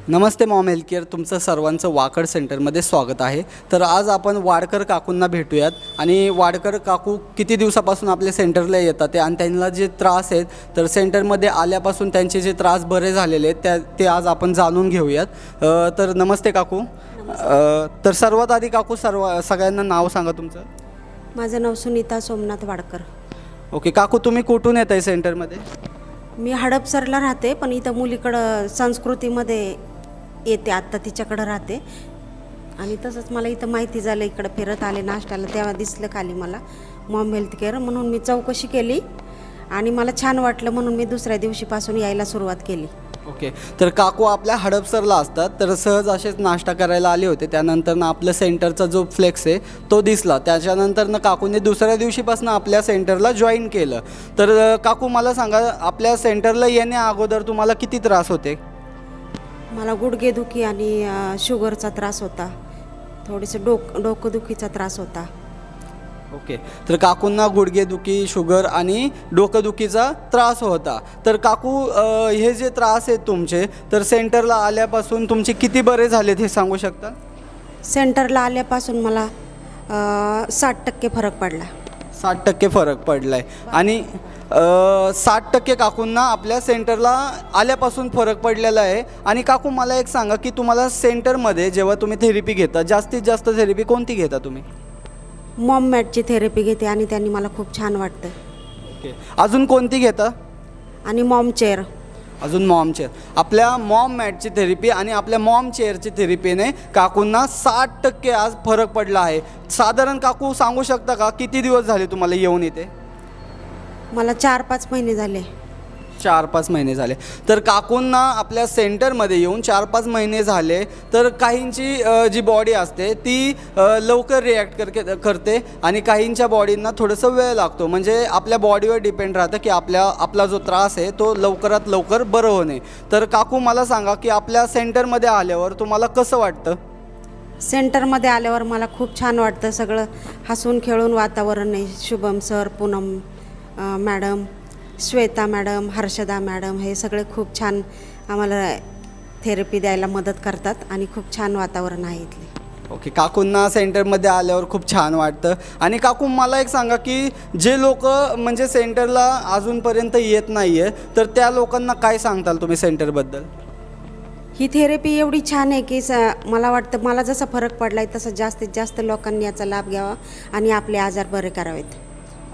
नमस्ते Maugham health care, तुमचं सर्वांचं वाकड सेंटरमध्ये स्वागत आहे। तर आज आपण वाडकर काकूंना भेटूयात आणि वाडकर काकू किती दिवसापासून आपल्या सेंटरला येतात ते आणि त्यांना जे त्रास आहेत तर सेंटरमध्ये आल्यापासून त्यांचे जे त्रास बरे झालेले आहेत ते आज आपण जाणून घेऊयात। तर नमस्ते काकू। तर सर्वात आधी काकू सगळ्यांना नाव सांगा तुमचं। माझं नाव सुनीता सोमनाथ वाडकर। ओके काकू, तुम्ही कुठून येत आहे सेंटरमध्ये? मी हडपसरला राहते, पण इथं मुलीकडं संस्कृतीमध्ये येते, आत्ता तिच्याकडं राहते। आणि तसंच मला इथं माहिती झालं, इकडं फिरत आले नाश्त्याला तेव्हा दिसलं खाली मला मॉम हेल्थ केअर, म्हणून मी चौकशी केली आणि मला छान वाटलं, म्हणून मी दुसऱ्या दिवशीपासून यायला सुरुवात केली। ओके, तर काकू आपल्या हडपसरला असतात, तर सहज असेच नाश्ता करायला आले होते। त्यानंतर आपल्या सेंटरचा जो फ्लेक्स आहे तो दिसला, त्याच्यानंतर काकूने दुसऱ्या दिवशीपासून आपल्या सेंटरला जॉईन केलं। तर काकू मला सांगा, आपल्या सेंटरला येण्या अगोदर तुम्हाला किती त्रास होते? मला गुडघेदुखी आणि शुगरचा त्रास होता, थोडीसं डोकंदुखीचा त्रास होता। ओके, तर काकूंना गुडघेदुखी, शुगर आणि डोकंदुखीचा त्रास होता। तर काकू, हे जे त्रास आहेत तुमचे, तर सेंटरला आल्यापासून तुमचे किती बरे झालेत हे सांगू शकता? सेंटरला आल्यापासून मला 60% फरक पडला। 60% फरक पडला आहे आणि 60% काकूंना आपल्या सेंटरला आल्यापासून फरक पडलेला आहे। आणि काकू मला एक सांगा की तुम्हाला सेंटरमध्ये जेव्हा तुम्ही थेरपी घेता, जास्तीत जास्त थेरपी कोणती घेता तुम्ही? मॉम मॅटची थेरपी घेते आणि त्यांनी मला खूप छान वाटतं। ओके, अजून कोणती घेता? आणि मॉम चेअर। अजून मॉम चेअर। आपल्या मॉम मॅटची थेरपी आणि आपल्या मॉम चेअरची थेरपीने काकूंना 60% आज फरक पडला आहे। साधारण काकू सांगू शकता का किती दिवस झाले तुम्हाला येऊन इथे? मला 4-5 महिने झाले। 4-5 महिने झाले। तर काकूंना आपल्या सेंटरमध्ये येऊन 4-5 महिने झाले। तर काहींची जी बॉडी असते ती लवकर रिॲक्ट करते आणि काहींच्या बॉडींना थोडंसं वेळ लागतो। म्हणजे आपल्या बॉडीवर डिपेंड राहतं की आपला जो त्रास आहे तो लवकरात लवकर बरं होणे। तर काकू मला सांगा की आपल्या सेंटरमध्ये आल्यावर तुम्हाला कसं वाटतं? सेंटरमध्ये आल्यावर मला खूप छान वाटतं, सगळं हसून खेळून वातावरण आहे। Shubham sir, Poonam madam, Shweta madam, Harshada madam हे सगळे खूप छान आम्हाला थेरपी द्यायला मदत करतात आणि खूप छान वातावरण आहे इथले। ओके, काकूंना सेंटरमध्ये आल्यावर खूप छान वाटतं। आणि काकू मला एक सांगा की जे लोक म्हणजे सेंटरला अजूनपर्यंत येत नाही आहे, तर त्या लोकांना काय सांगताल तुम्ही सेंटरबद्दल? ही थेरपी एवढी छान आहे की मला वाटतं मला जसा फरक पडला आहे तसं जास्तीत जास्त लोकांनी याचा लाभ घ्यावा आणि आपले आजार बरे करावेत।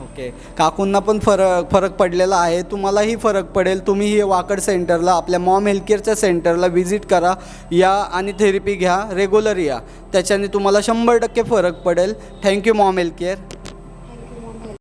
ओके, काकूंना पण फरक पडलेला आहे, तुम्हालाही फरक पडेल। तुम्ही हे वाकड सेंटरला आपल्या मॉम हेल्थ केअरच्या सेंटरला व्हिजिट करा, या आणि थेरपी घ्या, रेग्युलर या, त्याच्याने तुम्हाला 100% फरक पडेल। Thank you Maugham health care.